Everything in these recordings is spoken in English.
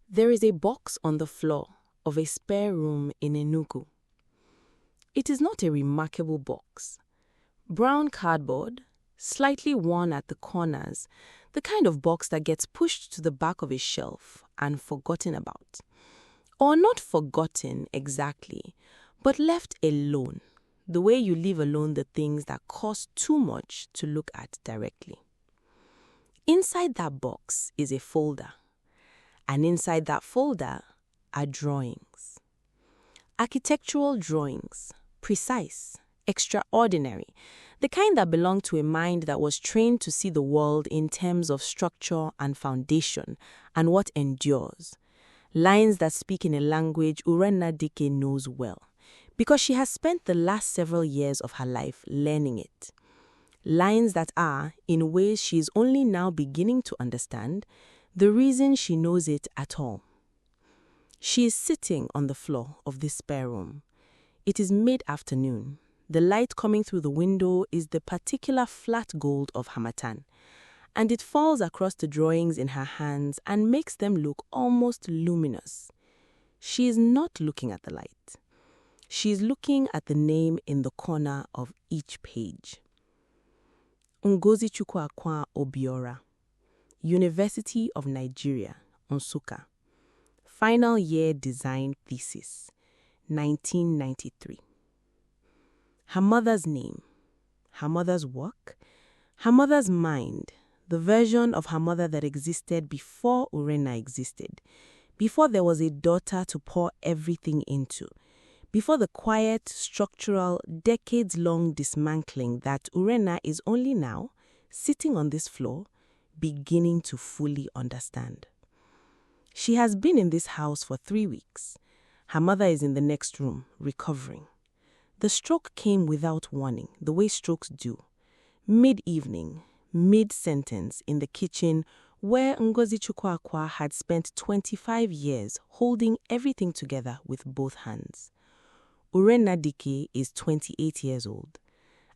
There is a box on the floor of a spare room in Enugu. It is not a remarkable box. Brown cardboard, slightly worn at the corners, the kind of box that gets pushed to the back of a shelf and forgotten about. Or not forgotten exactly, but left alone, the way you leave alone the things that cost too much to look at directly. Inside that box is a folder, and inside that folder are drawings. Architectural drawings, precise, extraordinary, the kind that belong to a mind that was trained to see the world in terms of structure and foundation and what endures. Lines that speak in a language Urenna Dike knows well, because she has spent the last several years of her life learning it. Lines that are, in ways she is only now beginning to understand, the reason she knows it at all. She is sitting on the floor of this spare room. It is mid-afternoon. The light coming through the window is the particular flat gold of Harmattan, and it falls across the drawings in her hands and makes them look almost luminous. She is not looking at the light. She is looking at the name in the corner of each page. Ngozi Chukwuakwa Obiora, University of Nigeria, Nsukka. Final year design thesis, 1993. Her mother's name, her mother's work, her mother's mind, the version of her mother that existed before Urenna existed, before there was a daughter to pour everything into, before the quiet, structural, decades-long dismantling that Urenna is only now, sitting on this floor, beginning to fully understand. She has been in this house for 3 weeks. Her mother is in the next room, recovering. The stroke came without warning, the way strokes do. Mid-evening, mid-sentence in the kitchen where Ngozi Chukwuakwa had spent 25 years holding everything together with both hands. Urenna Dike is 28 years old,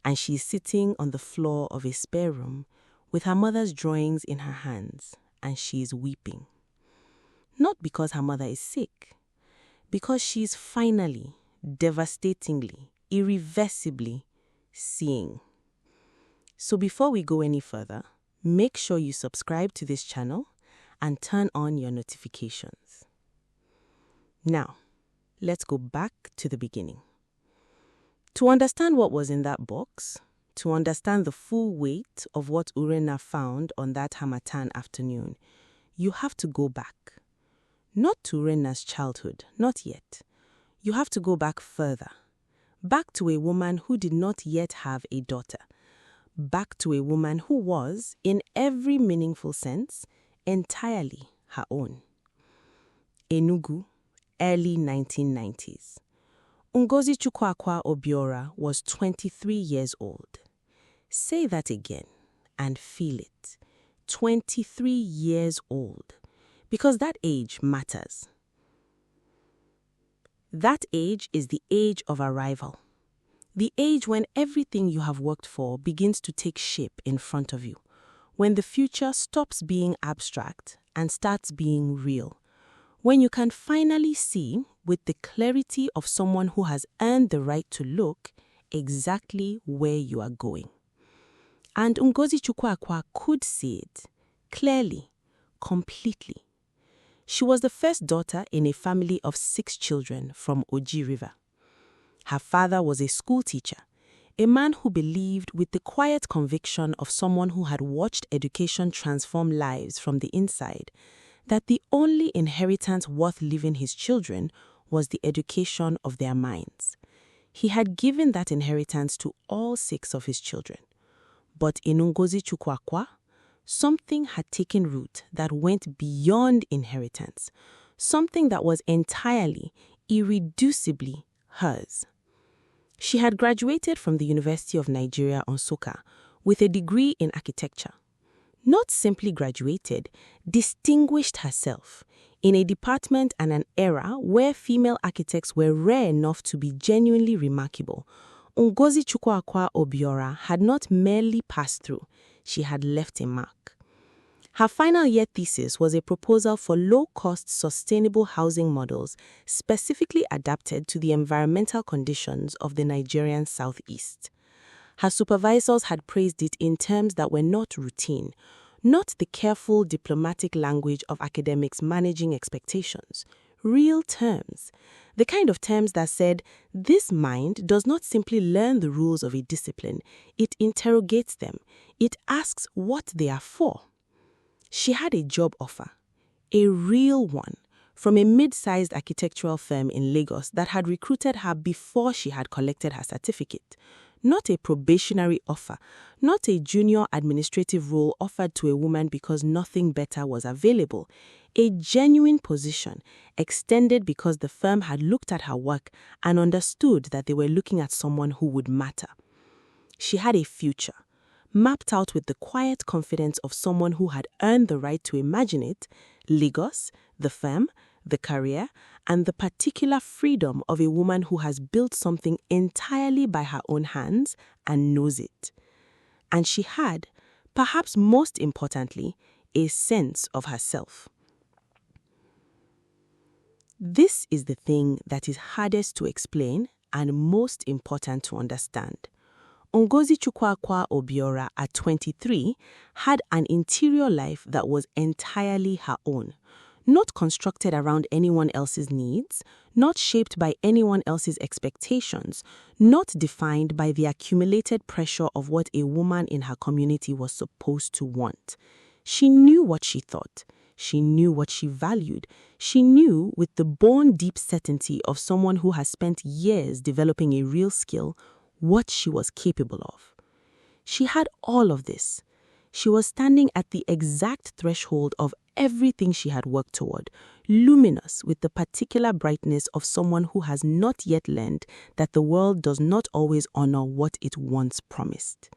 and she is sitting on the floor of a spare room with her mother's drawings in her hands, and she is weeping. Not because her mother is sick, because she is finally, devastatingly, irreversibly seeing. So before we go any further, make sure you subscribe to this channel and turn on your notifications. Now, let's go back to the beginning. To understand what was in that box, to understand the full weight of what Urenna found on that Harmattan afternoon, you have to go back. Not to Urenna's childhood, not yet. You have to go back further. Back to a woman who did not yet have a daughter. Back to a woman who was, in every meaningful sense, entirely her own. Enugu, early 1990s. Ngozi Chukwuakwa Obiora was 23 years old. Say that again and feel it. 23 years old. Because that age matters. That age is the age of arrival. The age when everything you have worked for begins to take shape in front of you. When the future stops being abstract and starts being real. When you can finally see, with the clarity of someone who has earned the right to look, exactly where you are going. And Ngozi Chukwuakwa could see it, clearly, completely. She was the first daughter in a family of 6 children from Oji River. Her father was a school teacher, a man who believed with the quiet conviction of someone who had watched education transform lives from the inside, that the only inheritance worth leaving his children was the education of their minds. He had given that inheritance to all 6 of his children. But in Ngozi Chukwuakwa, something had taken root that went beyond inheritance, something that was entirely, irreducibly hers. She had graduated from the University of Nigeria, Nsukka, with a degree in architecture. Not simply graduated, distinguished herself in a department and an era where female architects were rare enough to be genuinely remarkable. Ngozi Chukwuakwa Obiora had not merely passed through, she had left a mark. Her final year thesis was a proposal for low-cost sustainable housing models specifically adapted to the environmental conditions of the Nigerian southeast. Her supervisors had praised it in terms that were not routine, not the careful diplomatic language of academics managing expectations, real terms, the kind of terms that said, this mind does not simply learn the rules of a discipline, it interrogates them, it asks what they are for. She had a job offer, a real one, from a mid-sized architectural firm in Lagos that had recruited her before she had collected her certificate. Not a probationary offer, not a junior administrative role offered to a woman because nothing better was available. A genuine position, extended because the firm had looked at her work and understood that they were looking at someone who would matter. She had a future, mapped out with the quiet confidence of someone who had earned the right to imagine it, Lagos, the firm, the career, and the particular freedom of a woman who has built something entirely by her own hands and knows it. And she had, perhaps most importantly, a sense of herself. This is the thing that is hardest to explain and most important to understand. Ngozi Chukwuakwa Obiora, at 23, had an interior life that was entirely her own, not constructed around anyone else's needs, not shaped by anyone else's expectations, not defined by the accumulated pressure of what a woman in her community was supposed to want. She knew what she thought. She knew what she valued. She knew, with the bone-deep certainty of someone who has spent years developing a real skill, what she was capable of. She had all of this. She was standing at the exact threshold of everything she had worked toward, luminous with the particular brightness of someone who has not yet learned that the world does not always honor what it once promised.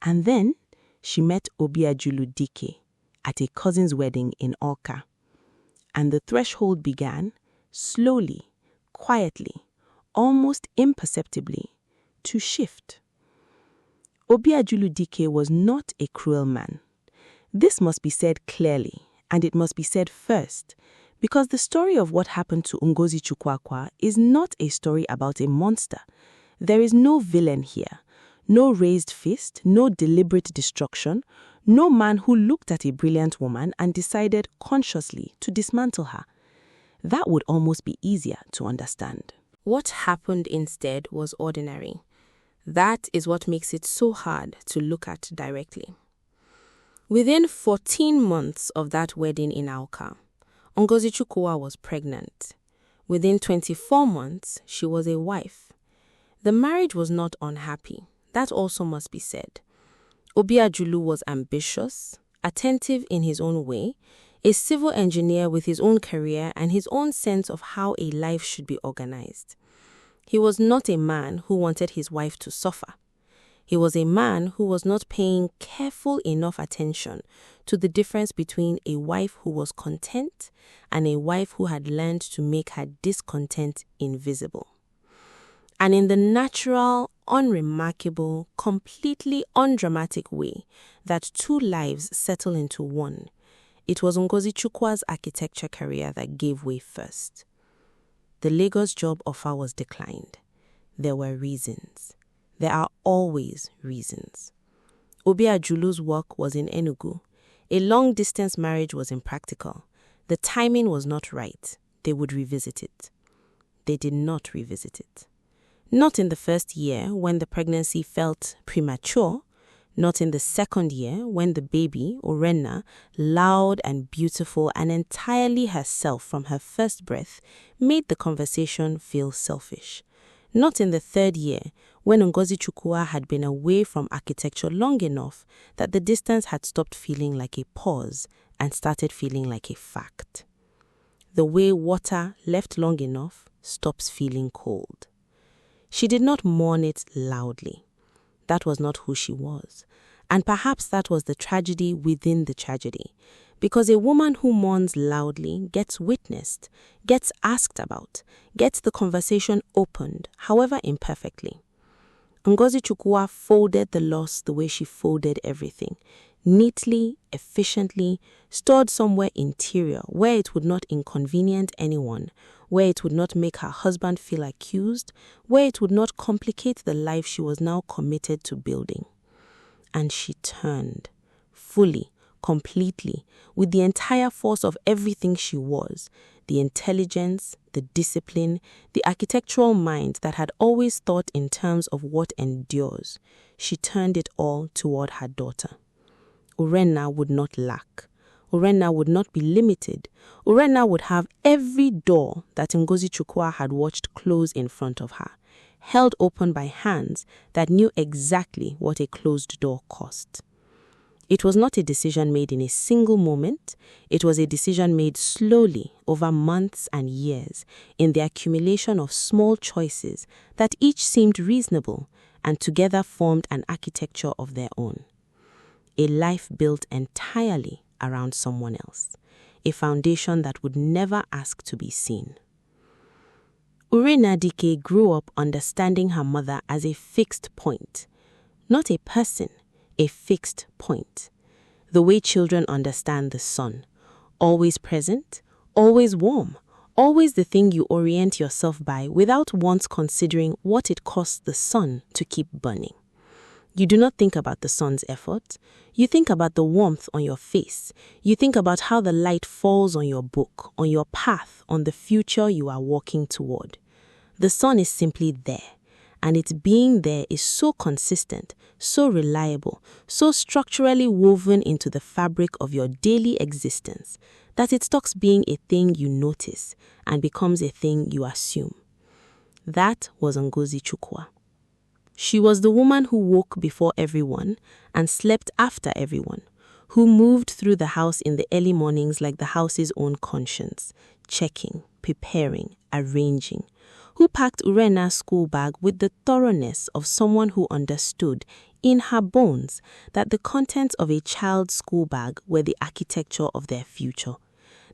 And then she met Obiajulu Dike at a cousin's wedding in Awka. And the threshold began, slowly, quietly, almost imperceptibly, to shift. Obiajulu Dike was not a cruel man. This must be said clearly, and it must be said first, because the story of what happened to Ngozi Chukwuakwa is not a story about a monster. There is no villain here, no raised fist, no deliberate destruction, no man who looked at a brilliant woman and decided consciously to dismantle her. That would almost be easier to understand. What happened instead was ordinary. That is what makes it so hard to look at directly. Within 14 months of that wedding in Awka, Ngozi Chukwuakwa was pregnant. Within 24 months, she was a wife. The marriage was not unhappy. That also must be said. Obiajulu was ambitious, attentive in his own way, a civil engineer with his own career and his own sense of how a life should be organized. He was not a man who wanted his wife to suffer. He was a man who was not paying careful enough attention to the difference between a wife who was content and a wife who had learned to make her discontent invisible. And in the natural, unremarkable, completely undramatic way that two lives settle into one, it was Ngozi Chukwuakwa's architecture career that gave way first. The Lagos job offer was declined. There were reasons. There are always reasons. Obiajulu's work was in Enugu. A long-distance marriage was impractical. The timing was not right. They would revisit it. They did not revisit it. Not in the first year when the pregnancy felt premature. Not in the second year when the baby, Orenna, loud and beautiful and entirely herself from her first breath, made the conversation feel selfish. Not in the third year when Ngozi Chukwuakwa had been away from architecture long enough that the distance had stopped feeling like a pause and started feeling like a fact. The way water left long enough stops feeling cold. She did not mourn it loudly. That was not who she was. And perhaps that was the tragedy within the tragedy. Because a woman who mourns loudly gets witnessed, gets asked about, gets the conversation opened, however imperfectly. Ngozi Chukwuakwa folded the loss the way she folded everything. neatly, efficiently, stored somewhere interior where it would not inconvenience anyone, where it would not make her husband feel accused, where it would not complicate the life she was now committed to building. And she turned, fully, completely, with the entire force of everything she was, the intelligence, the discipline, the architectural mind that had always thought in terms of what endures. She turned it all toward her daughter. Urenna would not lack. Urenna would not be limited. Urenna would have every door that Ngozi Chukwu had watched close in front of her, held open by hands that knew exactly what a closed door cost. It was not a decision made in a single moment. It was a decision made slowly over months and years in the accumulation of small choices that each seemed reasonable and together formed an architecture of their own. A life built entirely around someone else, a foundation that would never ask to be seen. Urenna Dike grew up understanding her mother as a fixed point, not a person, a fixed point. The way children understand the sun, always present, always warm, always the thing you orient yourself by without once considering what it costs the sun to keep burning. You do not think about the sun's effort. You think about the warmth on your face. You think about how the light falls on your book, on your path, on the future you are walking toward. The sun is simply there, and its being there is so consistent, so reliable, so structurally woven into the fabric of your daily existence that it stops being a thing you notice and becomes a thing you assume. That was Ngozi Chukwu. She was the woman who woke before everyone and slept after everyone, who moved through the house in the early mornings like the house's own conscience, checking, preparing, arranging, who packed Urenna's school bag with the thoroughness of someone who understood in her bones that the contents of a child's school bag were the architecture of their future,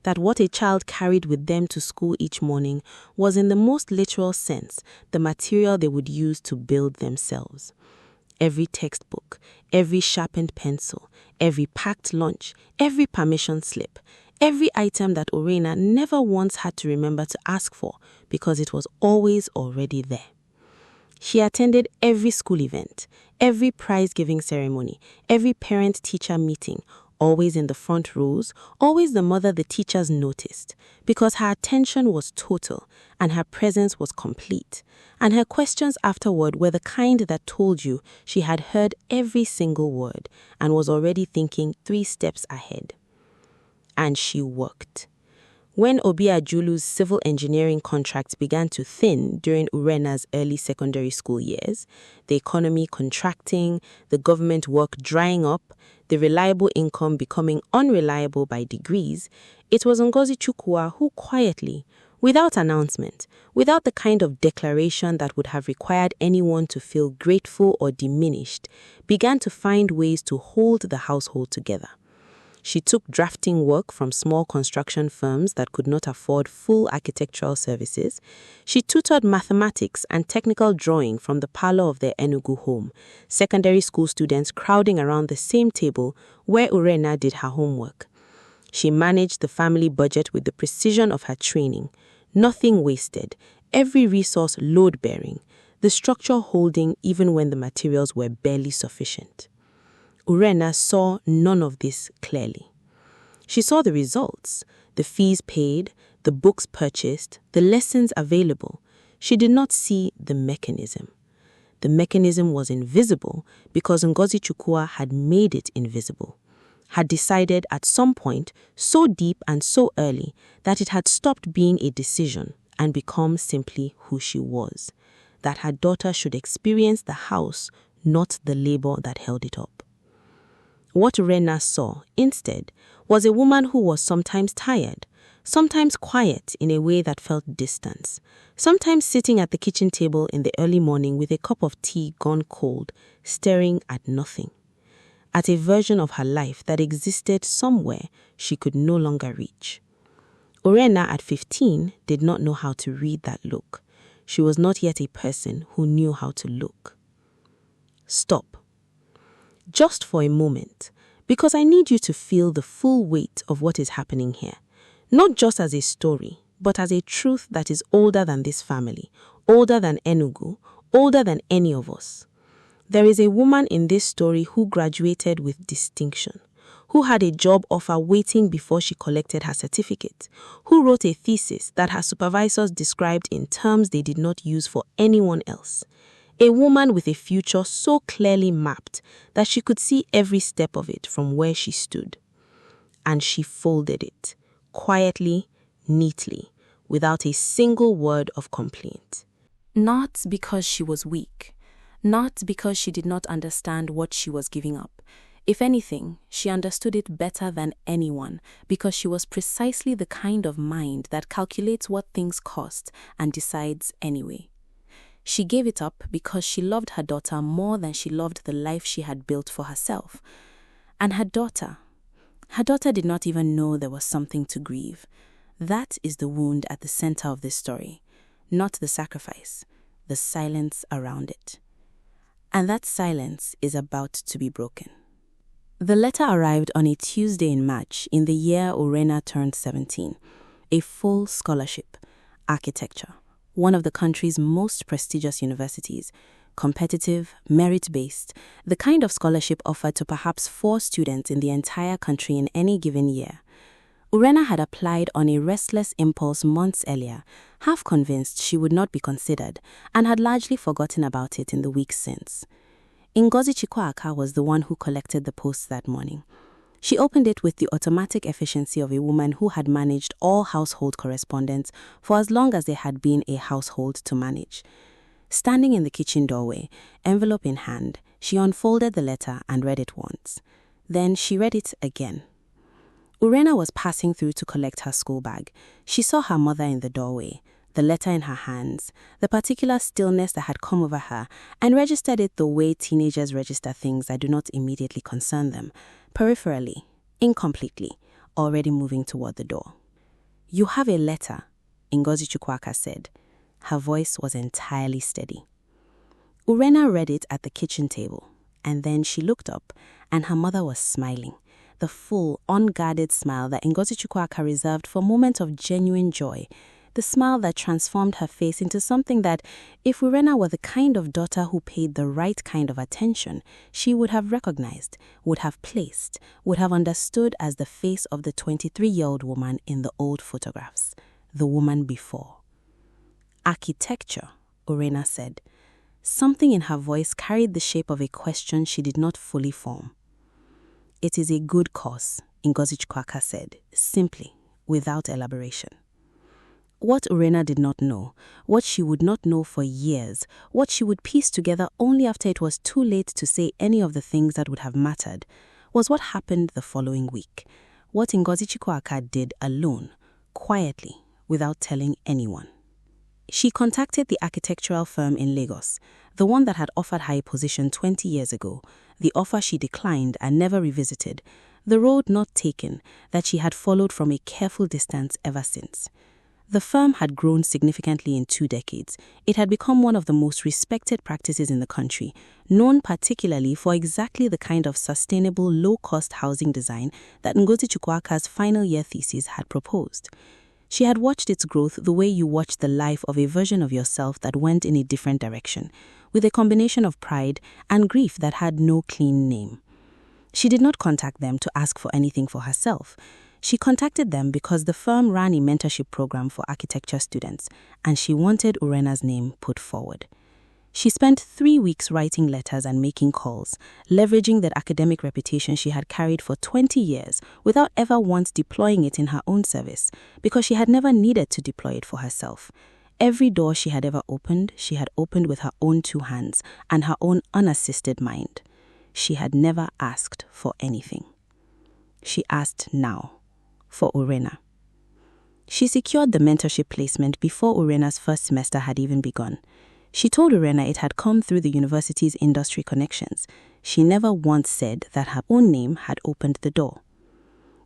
that what a child carried with them to school each morning was in the most literal sense the material they would use to build themselves. Every textbook, every sharpened pencil, every packed lunch, every permission slip, every item that Urenna never once had to remember to ask for because it was always already there. She attended every school event, every prize-giving ceremony, every parent-teacher meeting, always in the front rows, always the mother the teachers noticed, because her attention was total and her presence was complete, and her questions afterward were the kind that told you she had heard every single word and was already thinking 3 steps ahead. And she worked. When Obi Ajulu's civil engineering contracts began to thin during Urenna's early secondary school years, the economy contracting, the government work drying up, the reliable income becoming unreliable by degrees, it was Ngozi Chukwu who quietly, without announcement, without the kind of declaration that would have required anyone to feel grateful or diminished, began to find ways to hold the household together. She took drafting work from small construction firms that could not afford full architectural services. She tutored mathematics and technical drawing from the parlor of their Enugu home, secondary school students crowding around the same table where Urenna did her homework. She managed the family budget with the precision of her training, nothing wasted, every resource load-bearing, the structure holding even when the materials were barely sufficient. Urenna saw none of this clearly. She saw the results, the fees paid, the books purchased, the lessons available. She did not see the mechanism. The mechanism was invisible because Ngozi Chukwu had made it invisible, had decided at some point so deep and so early that it had stopped being a decision and become simply who she was, that her daughter should experience the house, not the labor that held it up. What Urenna saw, instead, was a woman who was sometimes tired, sometimes quiet in a way that felt distance, sometimes sitting at the kitchen table in the early morning with a cup of tea gone cold, staring at nothing, at a version of her life that existed somewhere she could no longer reach. Urenna, at 15, did not know how to read that look. She was not yet a person who knew how to look. Stop. Just for a moment, because I need you to feel the full weight of what is happening here, not just as a story, but as a truth that is older than this family, older than Enugu, older than any of us. There is a woman in this story who graduated with distinction, who had a job offer waiting before she collected her certificate, who wrote a thesis that her supervisors described in terms they did not use for anyone else. A woman with a future so clearly mapped that she could see every step of it from where she stood. And she folded it, quietly, neatly, without a single word of complaint. Not because she was weak, not because she did not understand what she was giving up. If anything, she understood it better than anyone because she was precisely the kind of mind that calculates what things cost and decides anyway. She gave it up because she loved her daughter more than she loved the life she had built for herself. And her daughter did not even know there was something to grieve. That is the wound at the center of this story, not the sacrifice, the silence around it. And that silence is about to be broken. The letter arrived on a Tuesday in March in the year Urena turned 17, a full scholarship, architecture, one of the country's most prestigious universities, competitive, merit-based, the kind of scholarship offered to perhaps 4 students in the entire country in any given year. Urena had applied on a restless impulse months earlier, half convinced she would not be considered, and had largely forgotten about it in the weeks since. Ngozi Chikwaaka was the one who collected the post that morning. She opened it with the automatic efficiency of a woman who had managed all household correspondence for as long as there had been a household to manage. Standing in the kitchen doorway, envelope in hand, she unfolded the letter and read it once. Then she read it again. Urena was passing through to collect her school bag. She saw her mother in the doorway, the letter in her hands, the particular stillness that had come over her, and registered it the way teenagers register things that do not immediately concern them, peripherally, incompletely, already moving toward the door. "You have a letter," Ngozi Chukwaaka said. Her voice was entirely steady. Urena read it at the kitchen table, and then she looked up, and her mother was smiling, the full, unguarded smile that Ngozi Chukwaaka reserved for moments of genuine joy, the smile that transformed her face into something that, if Urena were the kind of daughter who paid the right kind of attention, she would have recognized, would have placed, would have understood as the face of the 23-year-old woman in the old photographs, the woman before. "Architecture," Urena said. Something in her voice carried the shape of a question she did not fully form. "It is a good cause," Ngozi Chukwaaka said, simply, without elaboration. What Urena did not know, what she would not know for years, what she would piece together only after it was too late to say any of the things that would have mattered, was what happened the following week, what Ngozi Chukwaaka did alone, quietly, without telling anyone. She contacted the architectural firm in Lagos, the one that had offered her a position 20 years ago, the offer she declined and never revisited, the road not taken that she had followed from a careful distance ever since. The firm had grown significantly in 2 decades. It had become one of the most respected practices in the country, known particularly for exactly the kind of sustainable, low-cost housing design that Ngozi Chukwaaka's final year thesis had proposed. She had watched its growth the way you watch the life of a version of yourself that went in a different direction, with a combination of pride and grief that had no clean name. She did not contact them to ask for anything for herself. She contacted them because the firm ran a mentorship program for architecture students, and she wanted Urena's name put forward. She spent 3 weeks writing letters and making calls, leveraging that academic reputation she had carried for 20 years without ever once deploying it in her own service, because she had never needed to deploy it for herself. Every door she had ever opened, she had opened with her own 2 hands and her own unassisted mind. She had never asked for anything. She asked now, for Urena. She secured the mentorship placement before Urena's first semester had even begun. She told Urena it had come through the university's industry connections. She never once said that her own name had opened the door.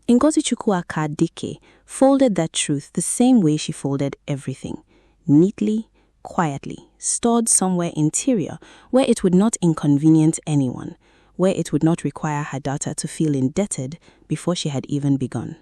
Ngozi Chukwaaka Dike folded that truth the same way she folded everything, neatly, quietly, stored somewhere interior where it would not inconvenience anyone, where it would not require her daughter to feel indebted before she had even begun.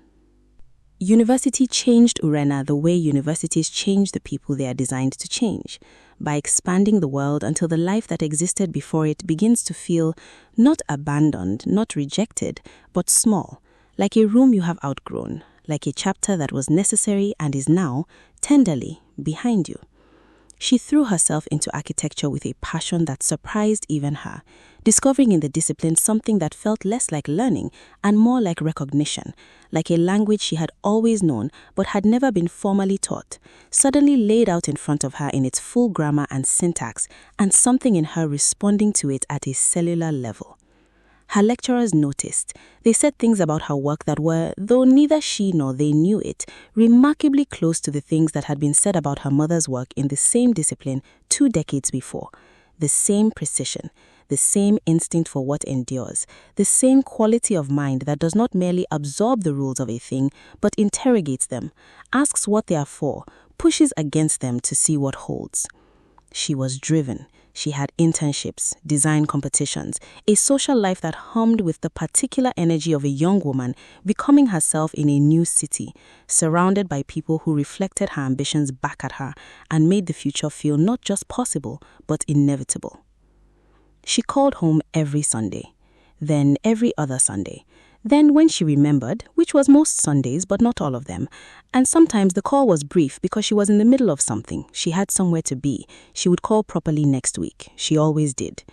University changed Urena the way universities change the people they are designed to change, by expanding the world until the life that existed before it begins to feel not abandoned, not rejected, but small, like a room you have outgrown, like a chapter that was necessary and is now, tenderly, behind you. She threw herself into architecture with a passion that surprised even her, discovering in the discipline something that felt less like learning and more like recognition, like a language she had always known but had never been formally taught, suddenly laid out in front of her in its full grammar and syntax, and something in her responding to it at a cellular level. Her lecturers noticed. They said things about her work that were, though neither she nor they knew it, remarkably close to the things that had been said about her mother's work in the same discipline 2 decades before. The same precision, the same instinct for what endures, the same quality of mind that does not merely absorb the rules of a thing, but interrogates them, asks what they are for, pushes against them to see what holds. She was driven. She had internships, design competitions, a social life that hummed with the particular energy of a young woman becoming herself in a new city, surrounded by people who reflected her ambitions back at her and made the future feel not just possible, but inevitable. She called home every Sunday, then every other Sunday. Then when she remembered, which was most Sundays but not all of them, and sometimes the call was brief because she was in the middle of something, she had somewhere to be, she would call properly next week. She always did.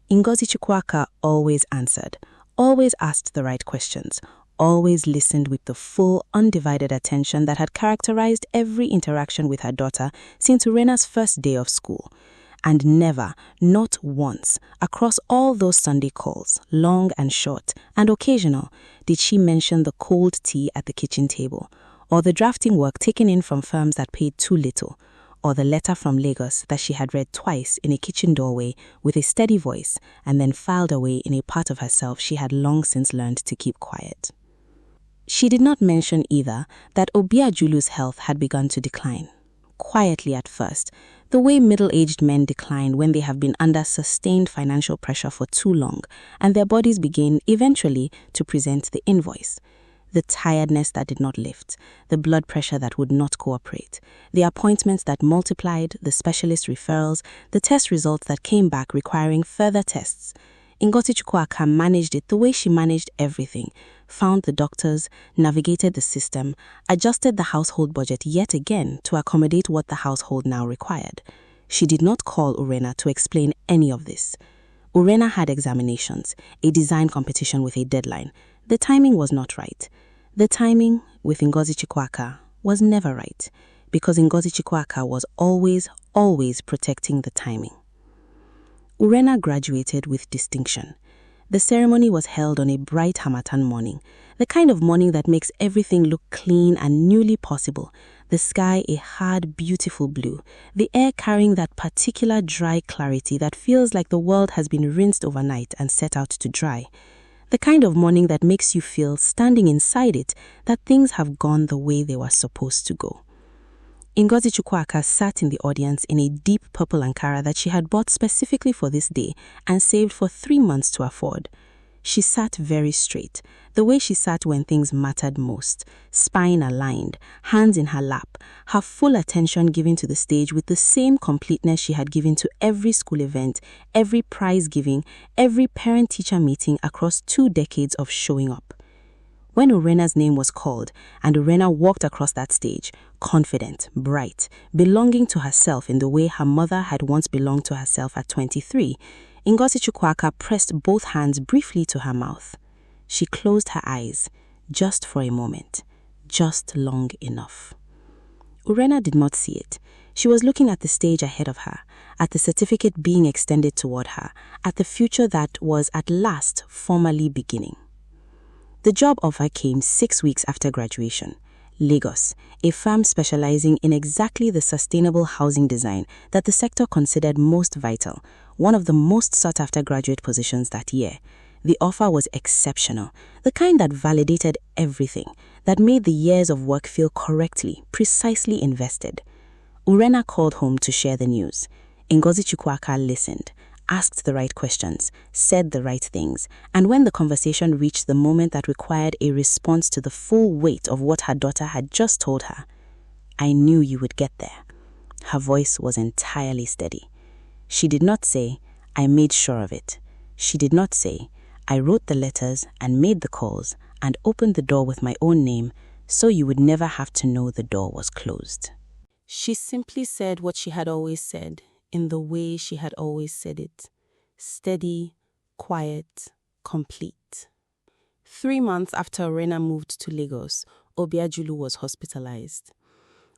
Ngozi Chukwuka always answered, always asked the right questions, always listened with the full, undivided attention that had characterized every interaction with her daughter since Urena's first day of school. And never, not once, across all those Sunday calls, long and short, and occasional, did she mention the cold tea at the kitchen table, or the drafting work taken in from firms that paid too little, or the letter from Lagos that she had read twice in a kitchen doorway with a steady voice and then filed away in a part of herself she had long since learned to keep quiet. She did not mention either that Obiajulu's health had begun to decline. Quietly at first, the way middle-aged men decline when they have been under sustained financial pressure for too long, and their bodies begin, eventually, to present the invoice. The tiredness that did not lift, the blood pressure that would not cooperate, the appointments that multiplied, the specialist referrals, the test results that came back requiring further tests. Ngozi Chukwuka managed it the way she managed everything, found the doctors, navigated the system, adjusted the household budget yet again to accommodate what the household now required. She did not call Urena to explain any of this. Urena had examinations, a design competition with a deadline. The timing was not right. The timing, with Ngozi Chukwuka, was never right, because Ngozi Chukwuka was always protecting the timing. Urena graduated with distinction. The ceremony was held on a bright Harmattan morning, the kind of morning that makes everything look clean and newly possible, the sky a hard, beautiful blue, the air carrying that particular dry clarity that feels like the world has been rinsed overnight and set out to dry, the kind of morning that makes you feel, standing inside it, that things have gone the way they were supposed to go. Ngozi Chukwuka sat in the audience in a deep purple Ankara that she had bought specifically for this day and saved for 3 months to afford. She sat very straight, the way she sat when things mattered most, spine aligned, hands in her lap, her full attention given to the stage with the same completeness she had given to every school event, every prize giving, every parent-teacher meeting across 2 decades of showing up. When Urena's name was called and Urena walked across that stage, confident, bright, belonging to herself in the way her mother had once belonged to herself at 23, Ngozi Chukwuka pressed both hands briefly to her mouth. She closed her eyes, just for a moment, just long enough. Urena did not see it. She was looking at the stage ahead of her, at the certificate being extended toward her, at the future that was at last formally beginning. The job offer came 6 weeks after graduation. Lagos, a firm specializing in exactly the sustainable housing design that the sector considered most vital, one of the most sought-after graduate positions that year. The offer was exceptional, the kind that validated everything, that made the years of work feel correctly, precisely invested. Urena called home to share the news. Ngozi Chukwuka listened, asked the right questions, said the right things, and when the conversation reached the moment that required a response to the full weight of what her daughter had just told her, I knew you would get there. Her voice was entirely steady. She did not say, I made sure of it. She did not say, I wrote the letters and made the calls and opened the door with my own name so you would never have to know the door was closed. She simply said what she had always said, in the way she had always said it. Steady, quiet, complete. 3 months after Orena moved to Lagos, Obiajulu was hospitalized.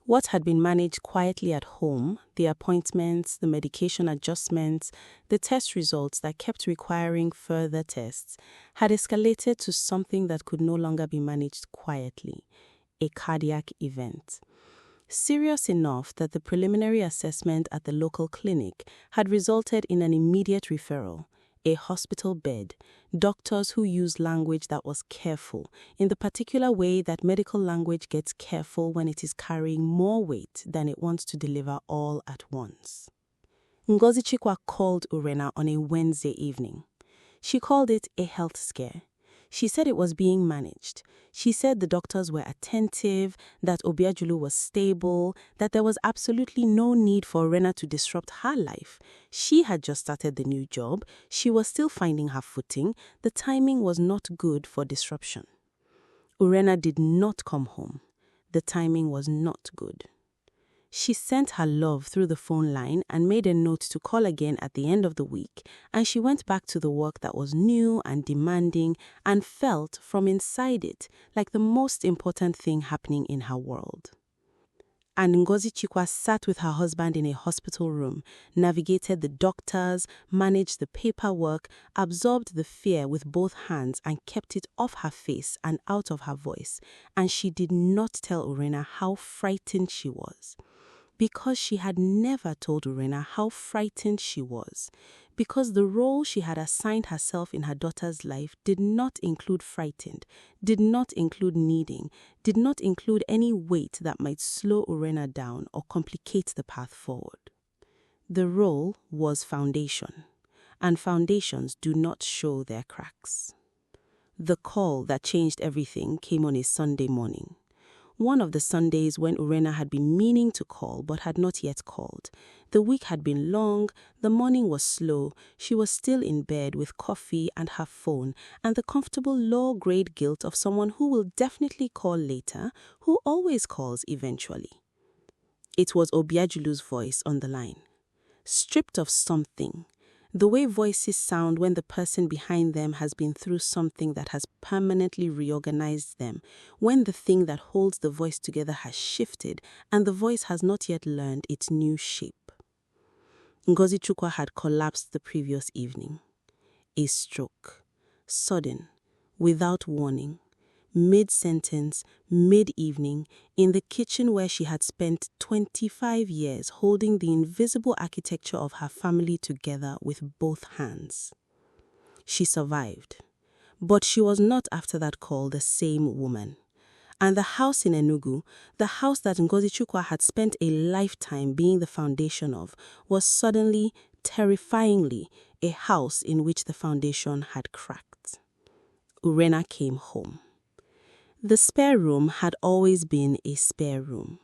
What had been managed quietly at home, the appointments, the medication adjustments, the test results that kept requiring further tests, had escalated to something that could no longer be managed quietly, a cardiac event. Serious enough that the preliminary assessment at the local clinic had resulted in an immediate referral, a hospital bed, doctors who used language that was careful, in the particular way that medical language gets careful when it is carrying more weight than it wants to deliver all at once. Ngozi Chikwa called Orena on a Wednesday evening. She called it a health scare. She said it was being managed. She said the doctors were attentive, that Obiajulu was stable, that there was absolutely no need for Orena to disrupt her life. She had just started the new job. She was still finding her footing. The timing was not good for disruption. Orena did not come home. The timing was not good. She sent her love through the phone line and made a note to call again at the end of the week, and she went back to the work that was new and demanding and felt from inside it like the most important thing happening in her world. And Ngozi Chikwa sat with her husband in a hospital room, navigated the doctors, managed the paperwork, absorbed the fear with both hands and kept it off her face and out of her voice, and she did not tell Orena how frightened she was. Because she had never told Orena how frightened she was, because the role she had assigned herself in her daughter's life did not include frightened, did not include needing, did not include any weight that might slow Orena down or complicate the path forward. The role was foundation, and foundations do not show their cracks. The call that changed everything came on a Sunday morning. One of the Sundays when Orena had been meaning to call but had not yet called. The week had been long, the morning was slow, she was still in bed with coffee and her phone and the comfortable low-grade guilt of someone who will definitely call later, who always calls eventually. It was Obiajulu's voice on the line. Stripped of something, the way voices sound when the person behind them has been through something that has permanently reorganized them, when the thing that holds the voice together has shifted and the voice has not yet learned its new shape. Ngozi Chikwa had collapsed the previous evening. A stroke. Sudden. Without warning. Mid-sentence, mid-evening, in the kitchen where she had spent 25 years holding the invisible architecture of her family together with both hands. She survived. But she was not after that call the same woman. And the house in Enugu, the house that Ngozi Chikwa had spent a lifetime being the foundation of, was suddenly, terrifyingly, a house in which the foundation had cracked. Orena came home. The spare room had always been a spare room.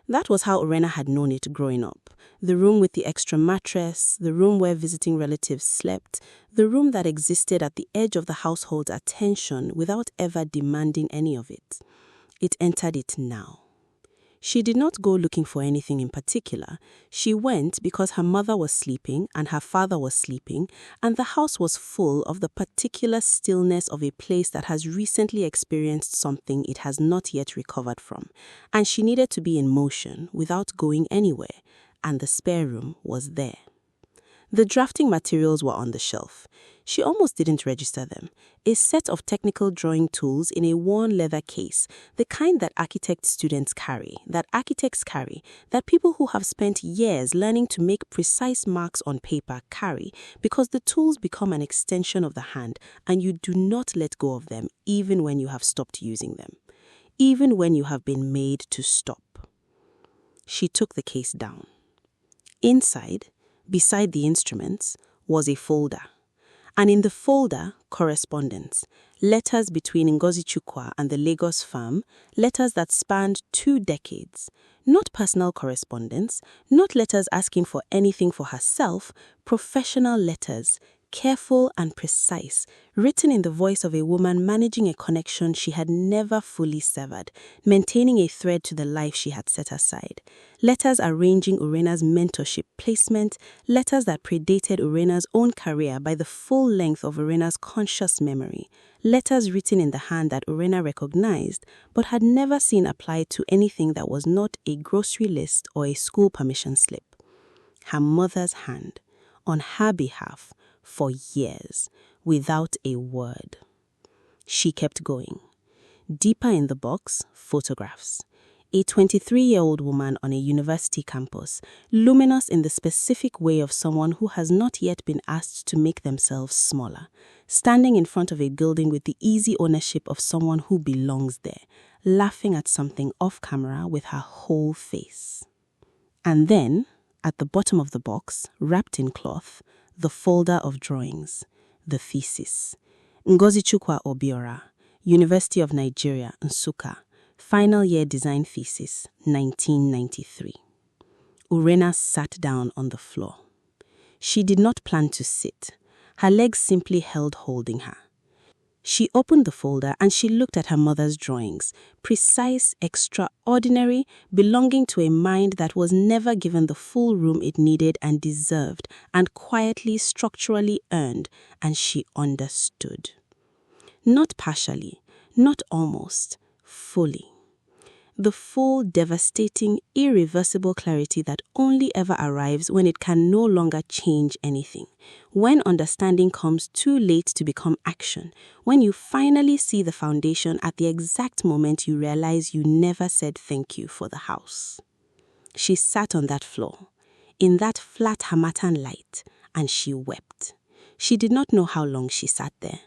That was how Orena had known it growing up. The room with the extra mattress, the room where visiting relatives slept, the room that existed at the edge of the household's attention without ever demanding any of it. It entered it now. She did not go looking for anything in particular. She went because her mother was sleeping and her father was sleeping, and the house was full of the particular stillness of a place that has recently experienced something it has not yet recovered from, and she needed to be in motion without going anywhere, and the spare room was there. The drafting materials were on the shelf. She almost didn't register them. A set of technical drawing tools in a worn leather case, the kind that architect students carry, that architects carry, that people who have spent years learning to make precise marks on paper carry, because the tools become an extension of the hand and you do not let go of them even when you have stopped using them, even when you have been made to stop. She took the case down. Inside, beside the instruments, was a folder. And in the folder, correspondence, letters between Ngozi Chukwu and the Lagos firm, letters that spanned 2 decades. Not personal correspondence, not letters asking for anything for herself, professional letters, careful and precise, written in the voice of a woman managing a connection she had never fully severed, maintaining a thread to the life she had set aside. Letters arranging Urena's mentorship placement, letters that predated Urena's own career by the full length of Urena's conscious memory, letters written in the hand that Urena recognized but had never seen applied to anything that was not a grocery list or a school permission slip. Her mother's hand, on her behalf, for years, without a word. She kept going. Deeper in the box, photographs. A 23-year-old woman on a university campus, luminous in the specific way of someone who has not yet been asked to make themselves smaller, standing in front of a building with the easy ownership of someone who belongs there, laughing at something off camera with her whole face. And then, at the bottom of the box, wrapped in cloth, the folder of drawings, the thesis. Ngozi Chukwu Obiora, University of Nigeria, Nsukka, final year design thesis, 1993. Urena sat down on the floor. She did not plan to sit. Her legs simply held holding her. She opened the folder and she looked at her mother's drawings, precise, extraordinary, belonging to a mind that was never given the full room it needed and deserved, and quietly, structurally earned, and she understood. Not partially, not almost, fully. The full, devastating, irreversible clarity that only ever arrives when it can no longer change anything. When understanding comes too late to become action. When you finally see the foundation at the exact moment you realize you never said thank you for the house. She sat on that floor, in that flat harmattan light, and she wept. She did not know how long she sat there.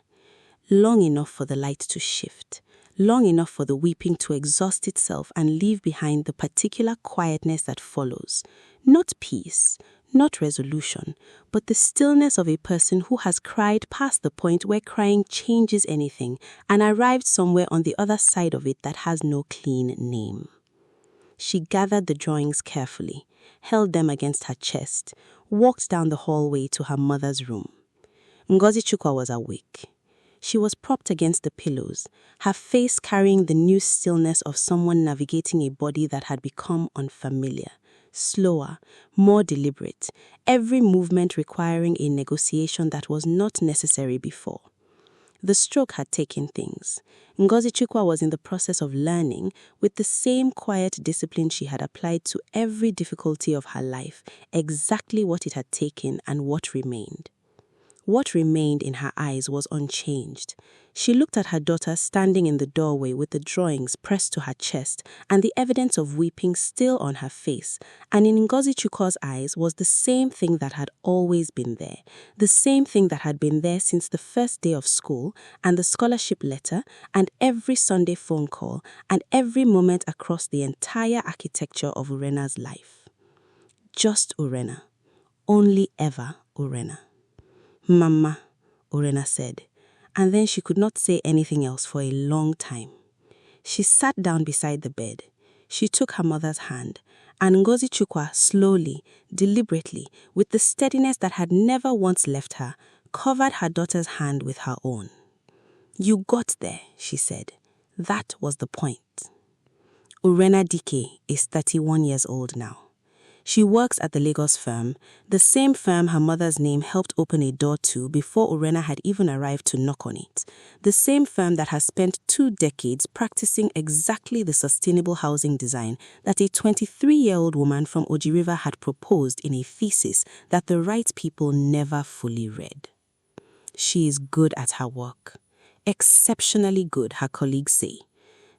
Long enough for the light to shift. Long enough for the weeping to exhaust itself and leave behind the particular quietness that follows. Not peace, not resolution, but the stillness of a person who has cried past the point where crying changes anything and arrived somewhere on the other side of it that has no clean name. She gathered the drawings carefully, held them against her chest, walked down the hallway to her mother's room. Ngozi Chukwu was awake. She was propped against the pillows, her face carrying the new stillness of someone navigating a body that had become unfamiliar, slower, more deliberate, every movement requiring a negotiation that was not necessary before. The stroke had taken things. Ngozi Chukwu was in the process of learning, with the same quiet discipline she had applied to every difficulty of her life, exactly what it had taken and what remained. What remained in her eyes was unchanged. She looked at her daughter standing in the doorway with the drawings pressed to her chest and the evidence of weeping still on her face, and in Ngozi Chukwu's eyes was the same thing that had always been there, the same thing that had been there since the first day of school, and the scholarship letter, and every Sunday phone call, and every moment across the entire architecture of Urena's life. Just Urena. Only ever Urena. "Mama," Urena said, and then she could not say anything else for a long time. She sat down beside the bed. She took her mother's hand, and Ngozi Chukwu slowly, deliberately, with the steadiness that had never once left her, covered her daughter's hand with her own. "You got there," she said. "That was the point." Urena Dike is 31 years old now. She works at the Lagos firm, the same firm her mother's name helped open a door to before Urena had even arrived to knock on it. The same firm that has spent 2 decades practicing exactly the sustainable housing design that a 23-year-old woman from Oji River had proposed in a thesis that the right people never fully read. She is good at her work. Exceptionally good, her colleagues say.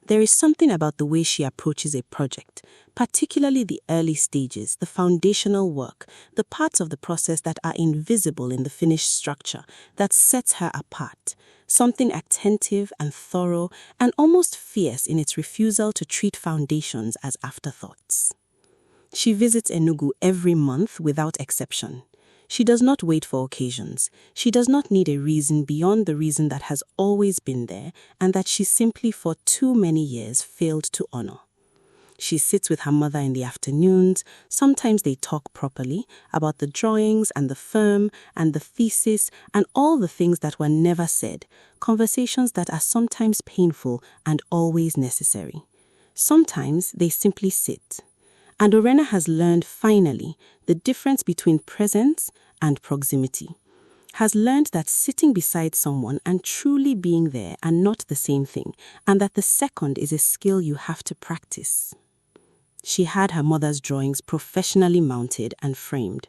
There is something about the way she approaches a project, particularly the early stages, the foundational work, the parts of the process that are invisible in the finished structure, that sets her apart, something attentive and thorough and almost fierce in its refusal to treat foundations as afterthoughts. She visits Enugu every month without exception. She does not wait for occasions. She does not need a reason beyond the reason that has always been there and that she simply for too many years failed to honor. She sits with her mother in the afternoons. Sometimes they talk properly about the drawings and the firm and the thesis and all the things that were never said, conversations that are sometimes painful and always necessary. Sometimes they simply sit. And Orena has learned finally the difference between presence and proximity. Has learned that sitting beside someone and truly being there are not the same thing, and that the second is a skill you have to practice. She had her mother's drawings professionally mounted and framed.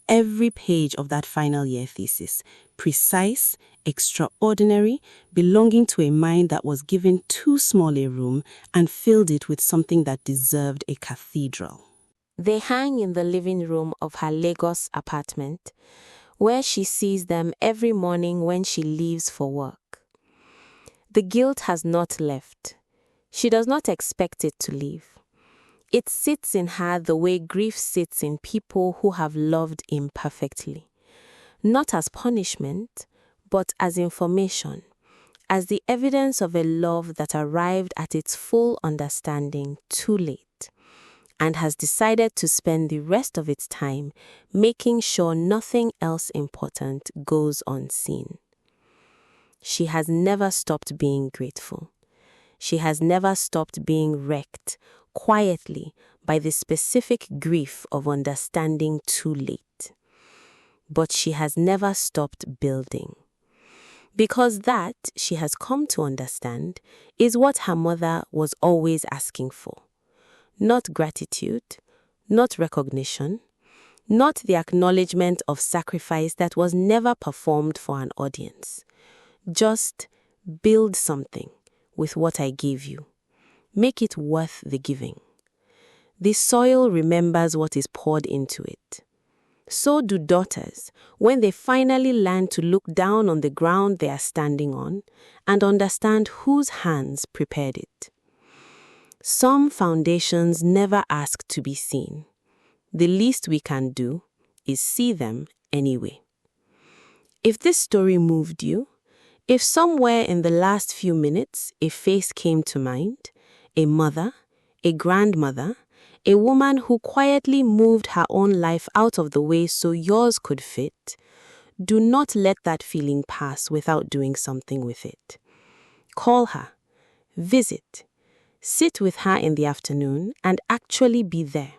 Every page of that final year thesis, precise, extraordinary, belonging to a mind that was given too small a room and filled it with something that deserved a cathedral. They hang in the living room of her Lagos apartment, where she sees them every morning when she leaves for work. The guilt has not left. She does not expect it to leave. It sits in her the way grief sits in people who have loved imperfectly. Not as punishment, but as information, as the evidence of a love that arrived at its full understanding too late, and has decided to spend the rest of its time making sure nothing else important goes unseen. She has never stopped being grateful. She has never stopped being wrecked quietly by the specific grief of understanding too late. But she has never stopped building. Because that, she has come to understand, is what her mother was always asking for. Not gratitude, not recognition, not the acknowledgement of sacrifice that was never performed for an audience. Just build something with what I gave you. Make it worth the giving. The soil remembers what is poured into it. So do daughters when they finally learn to look down on the ground they are standing on and understand whose hands prepared it. Some foundations never ask to be seen. The least we can do is see them anyway. If this story moved you, if somewhere in the last few minutes a face came to mind, a mother, a grandmother, a woman who quietly moved her own life out of the way so yours could fit, do not let that feeling pass without doing something with it. Call her, visit, sit with her in the afternoon and actually be there.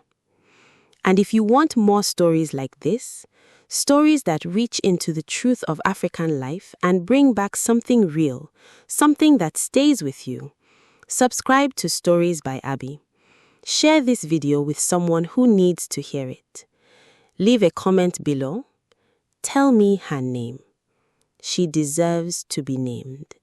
And if you want more stories like this, stories that reach into the truth of African life and bring back something real, something that stays with you, subscribe to Stories by Abby. Share this video with someone who needs to hear it. Leave a comment below. Tell me her name. She deserves to be named.